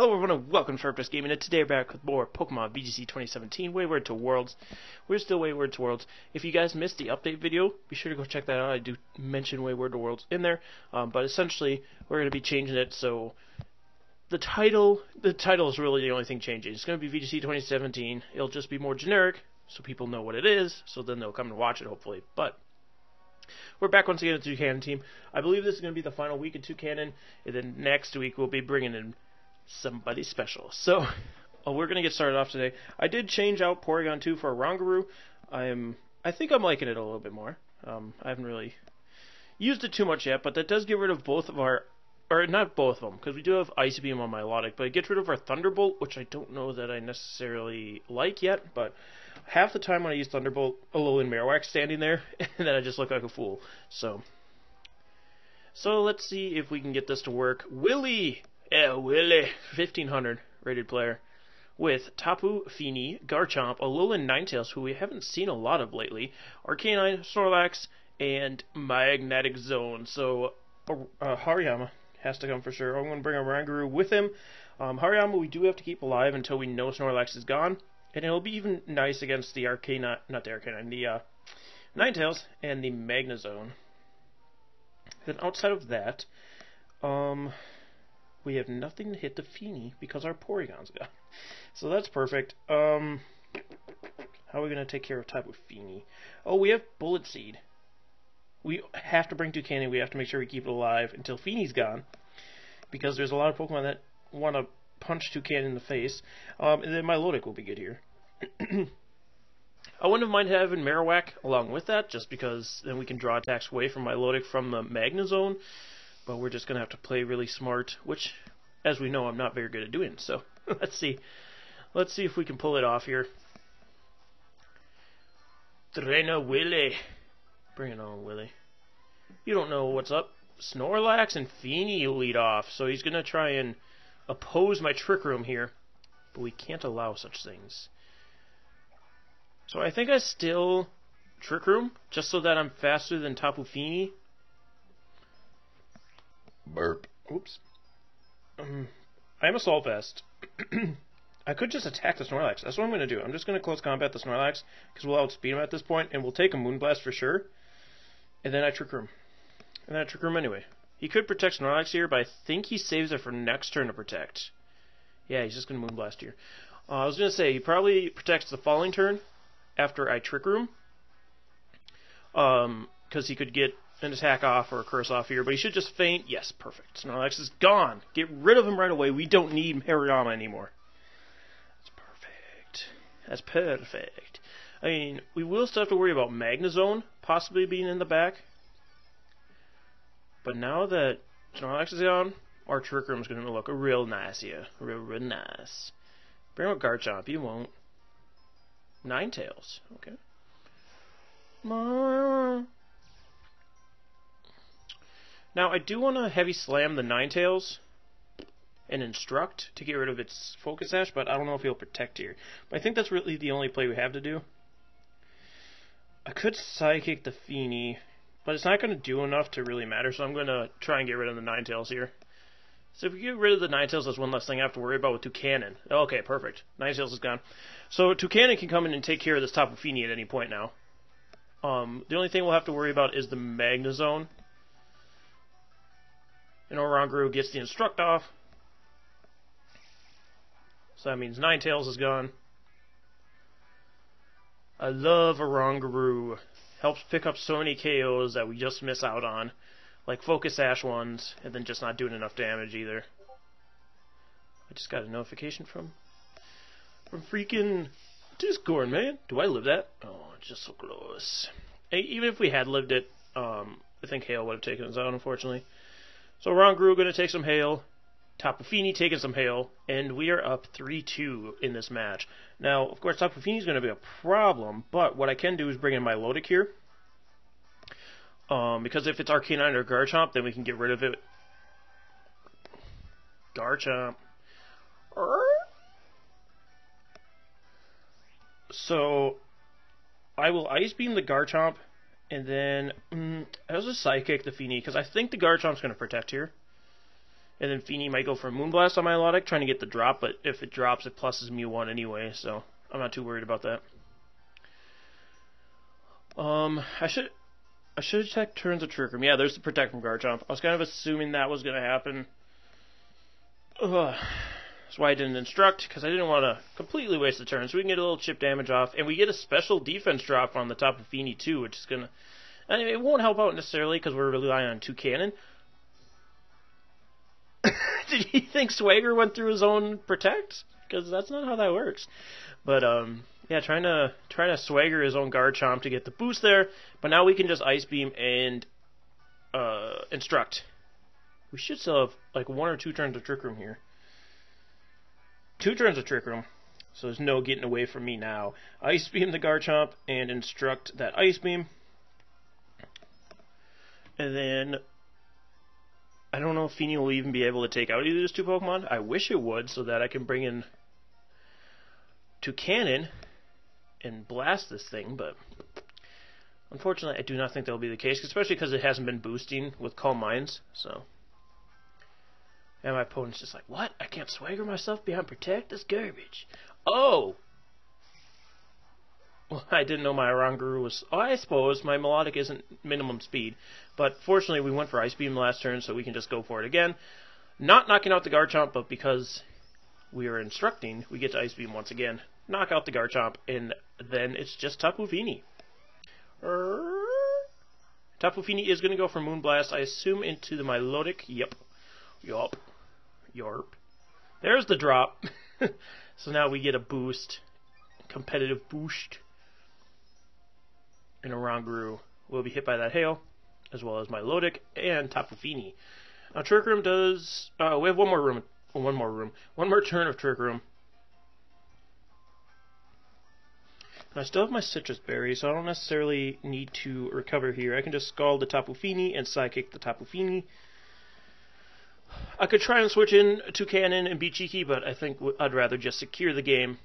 Hello everyone and welcome to Sharpness Gaming, and today we're back with more Pokemon VGC 2017 Wayward to Worlds. We're still Wayward to Worlds. If you guys missed the update video, be sure to go check that out. I do mention Wayward to Worlds in there, but essentially we're going to be changing it so the title is really the only thing changing. It's going to be VGC 2017. It'll just be more generic so people know what it is, so then they'll come and watch it hopefully. But we're back once again with the Toucannon team. I believe this is going to be the final week in Toucannon, and then next week we'll be bringing in somebody special. So, we're going to get started off today. I did change out Porygon 2 for a Rongaroo. I think I'm liking it a little bit more. I haven't really used it too much yet, but that does get rid of both of our, or not both of them, because we do have Ice Beam on Milotic, but it gets rid of our Thunderbolt, which I don't know that I necessarily like yet, but half the time when I use Thunderbolt, Alolan Marowak standing there, and then I just look like a fool. So let's see if we can get this to work. Willie! Yeah, Willie! 1500 rated player. With Tapu, Fini, Garchomp, Alolan Ninetales, who we haven't seen a lot of lately, Arcanine, Snorlax, and Magnetic Zone. So, Hariyama has to come for sure. I'm going to bring a Rongaroo with him. Hariyama we do have to keep alive until we know Snorlax is gone. And it'll be even nice against the Arcanine, not the Arcanine, the Ninetales and the Magnezone. Then outside of that, we have nothing to hit the Fini because our Porygon's gone. So that's perfect. How are we going to take care of Tapu Fini? Oh, we have Bullet Seed. We have to bring Toucannon. We have to make sure we keep it alive until Fini's gone, because there's a lot of Pokemon that want to punch Toucannon in the face. And then Milotic will be good here. I wouldn't have minded having Marowak along with that, just because then we can draw attacks away from Milotic from the Magnezone. But we're just going to have to play really smart, which, as we know, I'm not very good at doing. So, let's see. Let's see if we can pull it off here. Trainer Willie. Bring it on, Willie. You don't know what's up. Snorlax and Fini lead off, so he's going to try and oppose my Trick Room here. But we can't allow such things. So I think I still Trick Room, just so that I'm faster than Tapu Fini. Burp. Oops. I'm Assault Vest. I could just attack the Snorlax. That's what I'm going to do. I'm just going to close combat the Snorlax, because we'll outspeed him at this point, and we'll take a Moonblast for sure. And then I Trick Room. And then I Trick Room anyway. He could protect Snorlax here, but I think he saves it for next turn to protect. Yeah, he's just going to Moonblast here. I was going to say, he probably protects the following turn after I Trick Room. Because he could get an attack off or a curse off here, but he should just faint. Yes, perfect. Snorlax is gone. Get rid of him right away. We don't need Hariyama anymore. That's perfect. I mean, we will still have to worry about Magnezone possibly being in the back. But now that Snorlax is gone, our Trick Room is going to look real nice here. Real nice. Bring out Garchomp. You won't. Ninetales. Okay. Now, I do want to Heavy Slam the Ninetales and Instruct to get rid of its Focus Sash, but I don't know if he'll protect here. But I think that's really the only play we have to do. I could Psychic the Fini, but it's not going to do enough to really matter, so I'm going to try and get rid of the Ninetales here. So if we get rid of the Ninetales, that's one less thing I have to worry about with Toucannon. Okay, perfect. Ninetales is gone. So Toucannon can come in and take care of this Tapu Fini at any point now. The only thing we'll have to worry about is the Magnezone. And Rongaroo gets the Instruct off. So that means Ninetales is gone. I love a Rongaroo. Helps pick up so many KOs that we just miss out on. Like Focus Sash ones, and then just not doing enough damage either. I just got a notification from freaking Discord, man. Do I live that? Oh, it's just so close. Hey, even if we had lived it, I think Hail would have taken us out, unfortunately. So Rongaroo going to take some Hail. Tapu Fini taking some Hail. And we are up 3-2 in this match. Now, of course, Tapu Fini is going to be a problem, but what I can do is bring in Milotic here. Because if it's Arcanine or Garchomp, then we can get rid of it. Garchomp. So, I will Ice Beam the Garchomp, and then I was a Psychic the Fini, because I think the Garchomp's going to protect here. And then Feeny might go for Moonblast on my Milotic, trying to get the drop, but if it drops, it pluses me 1 anyway, so I'm not too worried about that. I should have checked turns of Trick Room. Yeah, there's the Protect from Garchomp. I was kind of assuming that was going to happen. Ugh. That's why I didn't Instruct, because I didn't want to completely waste the turn, so we can get a little chip damage off, and we get a special defense drop on the top of Feeny too, which is going to... I mean, it won't help out necessarily, because we're relying on 2 Cannon. Did he think Swagger went through his own Protect? Because that's not how that works. But, yeah, trying to Swagger his own Garchomp to get the boost there, but now we can just Ice Beam and Instruct. We should still have, like, 1 or 2 turns of Trick Room here. 2 turns of Trick Room, so there's no getting away from me now. Ice Beam the Garchomp and Instruct that Ice Beam. And then, I don't know if Feeny will even be able to take out either of those 2 Pokemon. I wish it would, so that I can bring in 2 Cannon and blast this thing, but unfortunately I do not think that will be the case, especially because it hasn't been boosting with Calm Minds, so... And my opponent's just like, what? I can't Swagger myself behind Protect? That's garbage. Oh! Well, I didn't know my Oranguru was... Oh, I suppose my Milotic isn't minimum speed. But fortunately, we went for Ice Beam last turn, so we can just go for it again. Not knocking out the Garchomp, but because we are Instructing, we get to Ice Beam once again. Knock out the Garchomp, and then it's just Tapu Fini. Tapu Fini is going to go for Moonblast, I assume, into the Milotic. Yep. Yup. Yarp. There's the drop. So now we get a boost. Competitive boost. And Oranguru will be hit by that hail, as well as Milotic and Tapu Fini. Now Trick Room does... we have one more turn of Trick Room. And I still have my Citrus Berry, so I don't necessarily need to recover here. I can just Scald the Tapu Fini and Psychic the Tapu Fini. I could try and switch in to Cannon and be cheeky, but I think I'd rather just secure the game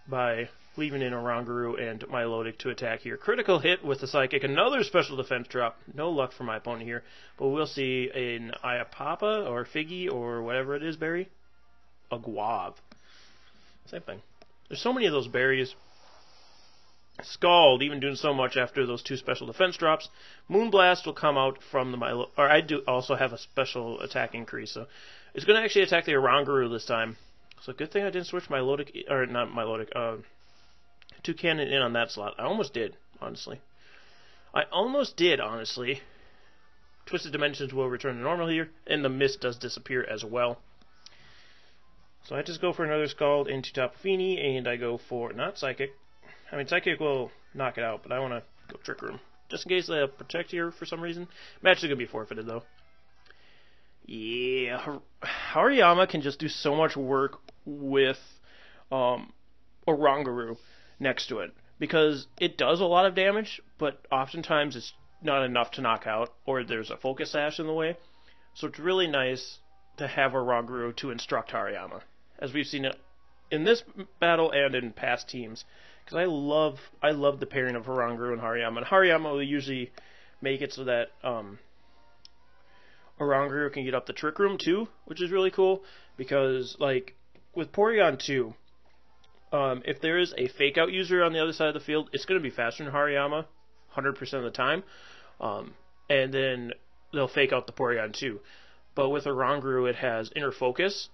by leaving in Oranguru and Milotic to attack here. Critical hit with the Psychic, another special defense drop. No luck for my opponent here, but we'll see an Iapapa or Figgy or whatever it is berry. A Guave. Same thing. There's so many of those berries. Scald, even doing so much after those 2 special defense drops. Moonblast will come out from the Milotic, or I do also have a special attack increase, so it's going to actually attack the Oranguru this time. So good thing I didn't switch Milotic, or not Milotic, 2 Cannon in on that slot. I almost did, honestly. Twisted Dimensions will return to normal here, and the mist does disappear as well. So I just go for another Scald into Tapu Fini, and I go for, not Psychic. I mean, Psychic will knock it out, but I want to go Trick Room. Just in case they Protect here for some reason. Match is going to be forfeited, though. Yeah, Hariyama can just do so much work with Oranguru next to it. Because it does a lot of damage, but oftentimes it's not enough to knock out, or there's a Focus Sash in the way. So it's really nice to have Oranguru to Instruct Hariyama, as we've seen it in this battle and in past teams. Because I love the pairing of Oranguru and Hariyama. And Hariyama will usually make it so that Oranguru can get up the Trick Room too, which is really cool. Because, like, with Porygon 2, if there is a Fake Out user on the other side of the field, it's going to be faster than Hariyama 100% of the time. And then they'll Fake Out the Porygon 2. But with Oranguru, it has Inner Focus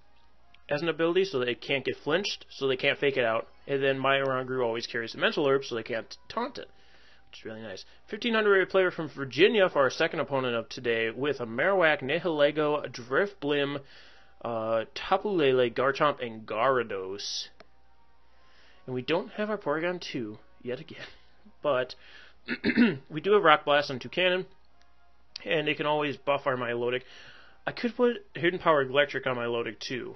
as an ability, so they can't get flinched, so they can't fake it out. And then my Oranguru always carries a Mental Herb, so they can't taunt it, which is really nice. 1500 rated player from Virginia for our second opponent of today, with a Marowak, Nihilego, Drifblim, Tapu Lele, Garchomp, and Gyarados. And we don't have our Porygon 2 yet again, but we do have Rock Blast on 2 Cannon, and it can always buff our Milotic. I could put Hidden Power Electric on Milotic too,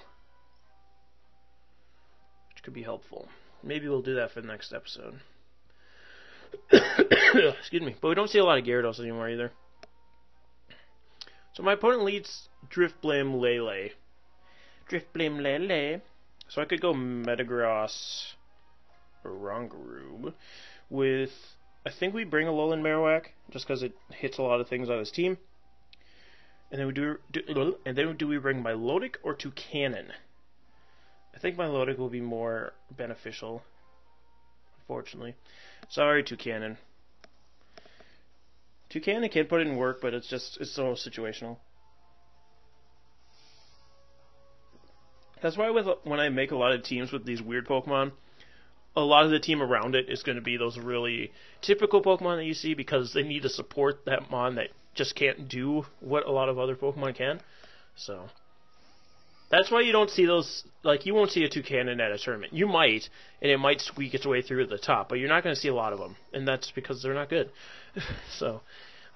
which could be helpful. Maybe we'll do that for the next episode. Excuse me. But we don't see a lot of Gyarados anymore either. So my opponent leads Drifblim Lele. Drifblim Lele. So I could go Metagross Oranguru with... I think we bring a Alolan Marowak, just because it hits a lot of things on his team. And then do we bring Milotic or Toucanon? I think Milotic will be more beneficial, unfortunately. Sorry, Toucanon. Toucanon can put it in work, but it's so situational. That's why when I make a lot of teams with these weird Pokemon, a lot of the team around it is going to be those really typical Pokemon that you see because they need to support that Mon that just can't do what a lot of other Pokemon can. So that's why you don't see those, like, you won't see a Toucanon at a tournament. You might, and it might squeak its way through at the top, but you're not going to see a lot of them, and that's because they're not good. So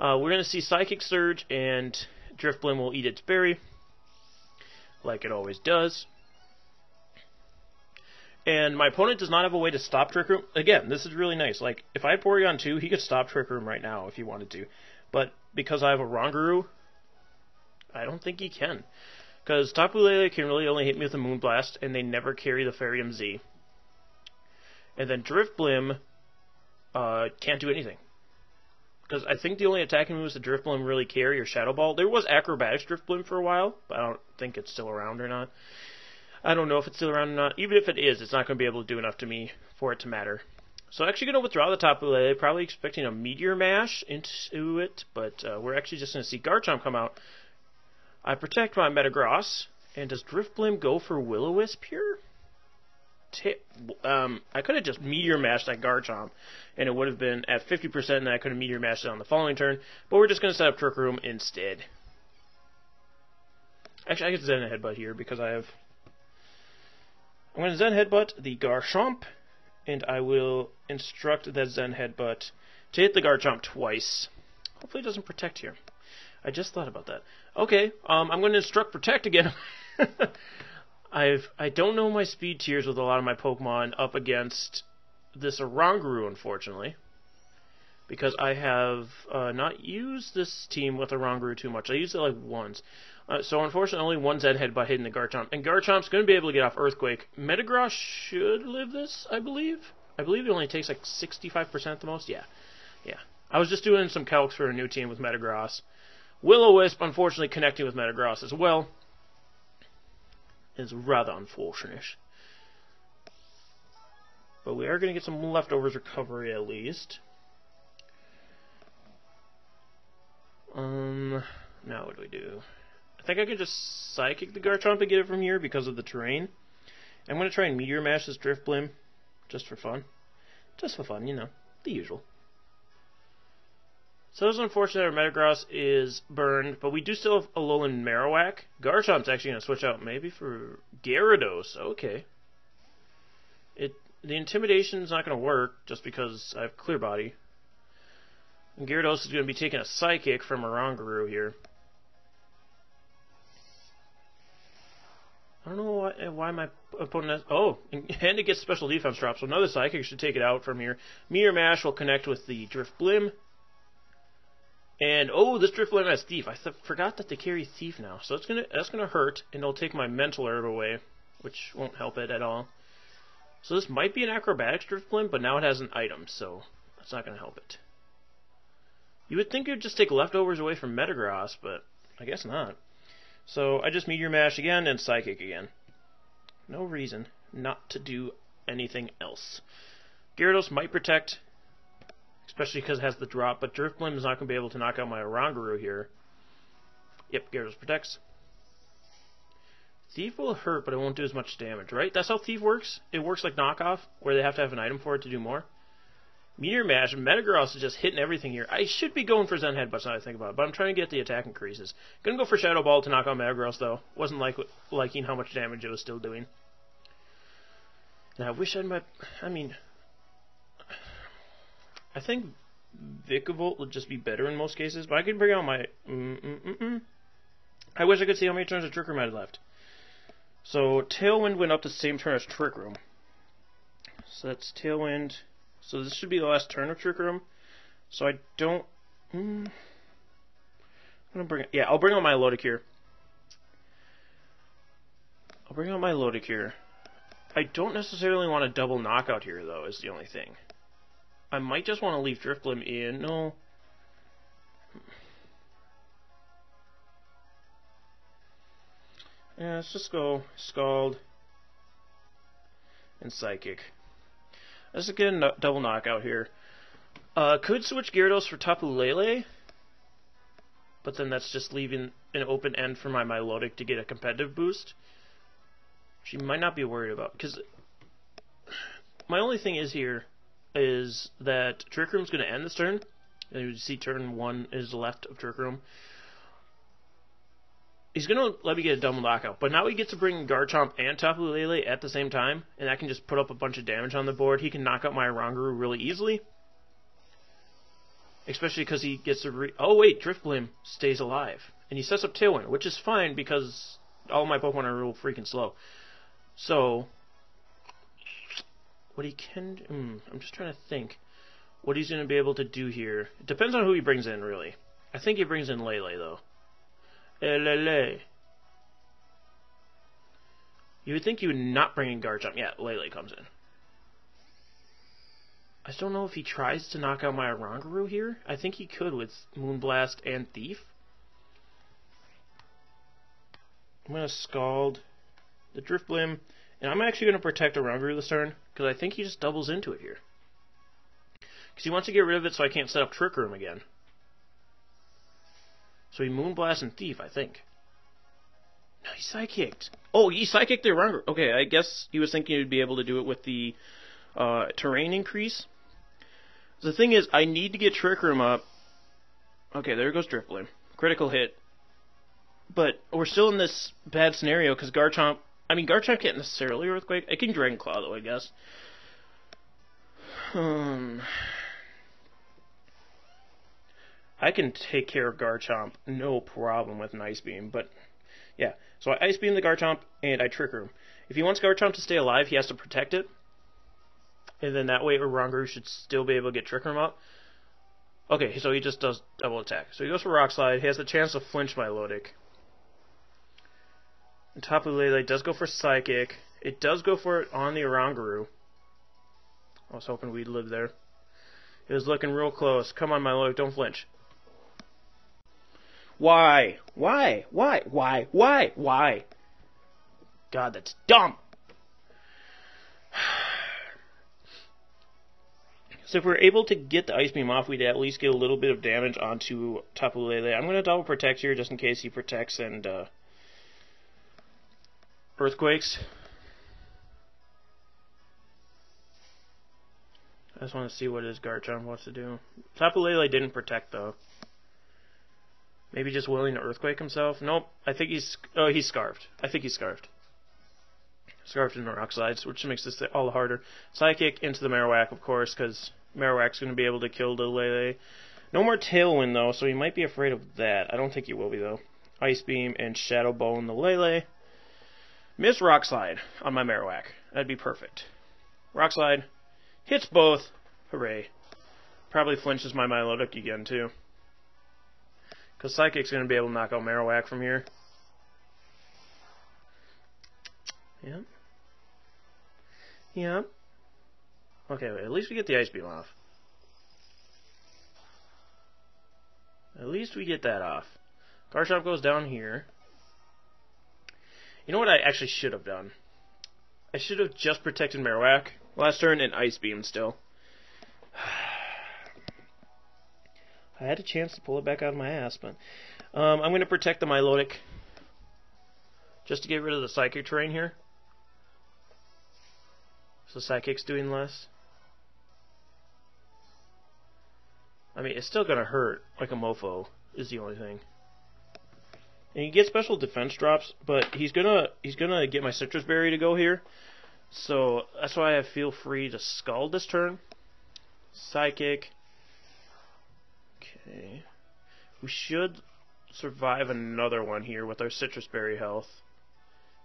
we're going to see Psychic Surge, and Drifblim will eat its berry, like it always does. And my opponent does not have a way to stop Trick Room. Again, this is really nice. Like, if I had Porygon 2, he could stop Trick Room right now if he wanted to. But because I have a Rongaroo, I don't think he can. Because Tapu Lele can really only hit me with a Moonblast, and they never carry the Fairy Z. And then Drifblim can't do anything. Because I think the only attacking moves that Drifblim really carry are Shadow Ball. There was Acrobatics Drifblim for a while, but I don't think it's still around or not. I don't know if it's still around or not. Even if it is, it's not going to be able to do enough to me for it to matter. So I'm actually going to withdraw the Tapu Lele, probably expecting a Meteor Mash into it, but we're actually just going to see Garchomp come out. I protect my Metagross, and does Drifblim go for Will-O-Wisp here? I could have just Meteor Mashed that Garchomp, and it would have been at 50%, and I could have Meteor Mashed it on the following turn, but we're just going to set up Trick Room instead. Actually, I get Zen Headbutt here, because I'm going to Zen Headbutt the Garchomp, and I will instruct that Zen Headbutt to hit the Garchomp twice. Hopefully it doesn't protect here. I just thought about that. Okay, I'm going to instruct Protect again. I don't know my speed tiers with a lot of my Pokemon up against this Oranguru, unfortunately. Because I have not used this team with Oranguru too much. I used it like once. So unfortunately only one Zen Headbutt hitting the Garchomp. And Garchomp's going to be able to get off Earthquake. Metagross should live this, I believe. I believe it only takes like 65% at the most. Yeah. I was just doing some calcs for a new team with Metagross. Will-O-Wisp, unfortunately, connecting with Metagross as well is rather unfortunate. But we are going to get some leftovers recovery at least. Now what do we do? I think I could just Psychic the Garchomp and get it from here because of the terrain. I'm going to try and Meteor Mash this Drifblim just for fun. Just for fun, you know, the usual. So it's unfortunate our Metagross is burned, but we do still have Alolan Marowak. Garchomp's actually going to switch out maybe for Gyarados. Okay. The Intimidation is not going to work just because I have Clear Body. And Gyarados is going to be taking a Psychic from Oranguru here. I don't know why my opponent has... Oh, and it gets Special Defense drop, so another Psychic should take it out from here. Meteor Mash will connect with the Drifblim. And, oh, this Drifblim has Thief. I forgot that they carry Thief now. So that's gonna hurt, and it'll take my Mental Herb away, which won't help it at all. So this might be an Acrobatics Drifblim, but now it has an item, so that's not going to help it. You would think it would just take leftovers away from Metagross, but I guess not. So I just Meteor Mash again and Psychic again. No reason not to do anything else. Gyarados might protect, especially because it has the drop, but Drifblim is not going to be able to knock out my Oranguru here. Yep, Gyarados protects. Thief will hurt, but it won't do as much damage, right? That's how Thief works? It works like Knockoff, where they have to have an item for it to do more. Meteor Mash, Metagross is just hitting everything here. I should be going for Zen Headbutts now I think about it, but I'm trying to get the attack increases. Gonna go for Shadow Ball to knock out Metagross, though. Wasn't liking how much damage it was still doing. Now, I wish I think Vikavolt would just be better in most cases, but I could bring out my... I wish I could see how many turns of Trick Room I had left. So, Tailwind went up the same turn as Trick Room. So that's Tailwind. So this should be the last turn of Trick Room. So I don't... I'm gonna bring... Yeah, I'll bring out my Milotic. I don't necessarily want a double knockout here, though, is the only thing. I might just want to leave Drifblim in. No. Yeah, let's just go Scald and Psychic. Let's get a double knockout here. Could switch Gyarados for Tapu Lele, but then that's just leaving an open end for my Milotic to get a competitive boost. She might not be worried about, because my only thing is here is that Trick Room's going to end this turn. And you see turn 1 is left of Trick Room. He's going to let me get a double knockout, but now he gets to bring Garchomp and Tapu Lele at the same time, and that can just put up a bunch of damage on the board. He can knock out my Oranguru really easily, especially because he gets to oh wait, Drifblim stays alive, and he sets up Tailwind, which is fine because all my Pokemon are real freaking slow. So, what he can... I'm just trying to think what he's going to be able to do here. It depends on who he brings in, really. I think he brings in Lele, though. Lele. You would think you would not bring in Garchomp. Yeah, Lele comes in. I just don't know if he tries to knock out my Oranguru here. I think he could with Moonblast and Thief. I'm going to Scald the Drifblim, and I'm actually going to protect Oranguru this turn, because I think he just doubles into it here. Because he wants to get rid of it so I can't set up Trick Room again. So he Moonblast and Thief, I think. No, he Psychicked. Oh, he Psychicked the Oranguru. Okay, I guess he was thinking he'd be able to do it with the terrain increase. The thing is, I need to get Trick Room up. Okay, there goes Drifblim. Critical hit. But we're still in this bad scenario because Garchomp... I mean, Garchomp can't necessarily Earthquake. It can Dragon Claw, though, I guess. I can take care of Garchomp, no problem with an Ice Beam, but yeah. So I Ice Beam the Garchomp, and I Trick Room. If he wants Garchomp to stay alive, he has to protect it. And then that way Oranguru should still be able to get Trick Room up. Okay, so he just does double attack. So he goes for Rock Slide. He has the chance to flinch my Milotic. And Tapu Lele does go for Psychic. It does go for it on the Oranguru. I was hoping we'd live there. It was looking real close. Come on, Milotic, don't flinch. Why? Why? Why? Why? Why? Why? God, that's dumb! So if we're able to get the Ice Beam off, we'd at least get a little bit of damage onto Tapu Lele. I'm going to double protect here just in case he protects and Earthquakes. I just want to see what his Garchomp wants to do. Tapu Lele didn't protect, though. Maybe just willing to Earthquake himself? Nope. I think he's... Oh, he's Scarfed. I think he's Scarfed. Scarfed into Rock Slides, which makes this all harder. Psychic into the Marowak, of course, because Marowak's going to be able to kill the Lele. No more Tailwind, though, so he might be afraid of that. I don't think he will be, though. Ice Beam and Shadow Bone the Lele. Miss Rock Slide on my Marowak. That'd be perfect. Rock Slide. Hits both. Hooray. Probably flinches my Milotic again, too. Because Psychic's going to be able to knock out Marowak from here. Yep. Yep. Okay, wait, at least we get the Ice Beam off. At least we get that off. Garchomp goes down here. You know what I actually should have done? I should have just protected Marowak last turn and Ice Beam still. I had a chance to pull it back out of my ass, but I'm going to protect the Milotic just to get rid of the Psychic terrain here. So Psychic's doing less. I mean, it's still going to hurt like a mofo, is the only thing. And you get special defense drops, but he's gonna get my Citrus Berry to go here. So that's why I feel free to Scald this turn. Psychic. Okay. We should survive another one here with our Citrus Berry health.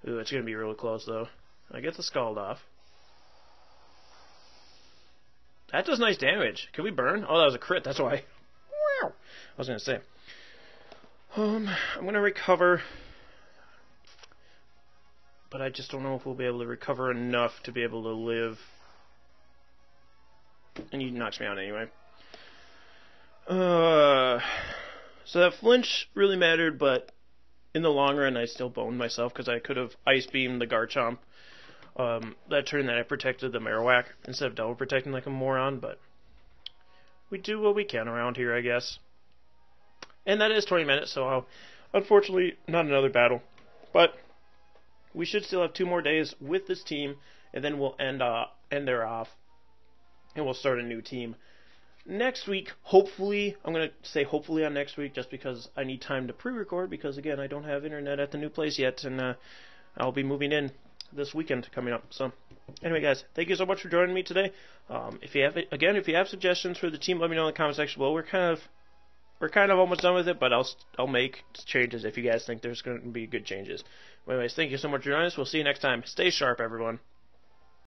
Ooh, it's gonna be really close though. I get the Scald off. That does nice damage. Can we burn? Oh, that was a crit, that's why. I was gonna say. I'm gonna recover, but I just don't know if we'll be able to recover enough to be able to live. And he knocks me out anyway. So that flinch really mattered, but in the long run, I still boned myself because I could have Ice Beamed the Garchomp. That turn that I protected the Marowak instead of double protecting like a moron, but we do what we can around here, I guess. And that is 20 minutes, so unfortunately, not another battle. But we should still have 2 more days with this team, and then we'll end there off, and we'll start a new team. Next week, hopefully, I'm going to say hopefully on next week, just because I need time to pre-record, because again, I don't have internet at the new place yet, and I'll be moving in this weekend coming up. So, anyway, guys, thank you so much for joining me today. If you have suggestions for the team, let me know in the comment section below. We're kind of almost done with it, but I'll make changes if you guys think there's going to be good changes. Anyways, thank you so much for joining us. We'll see you next time. Stay sharp, everyone.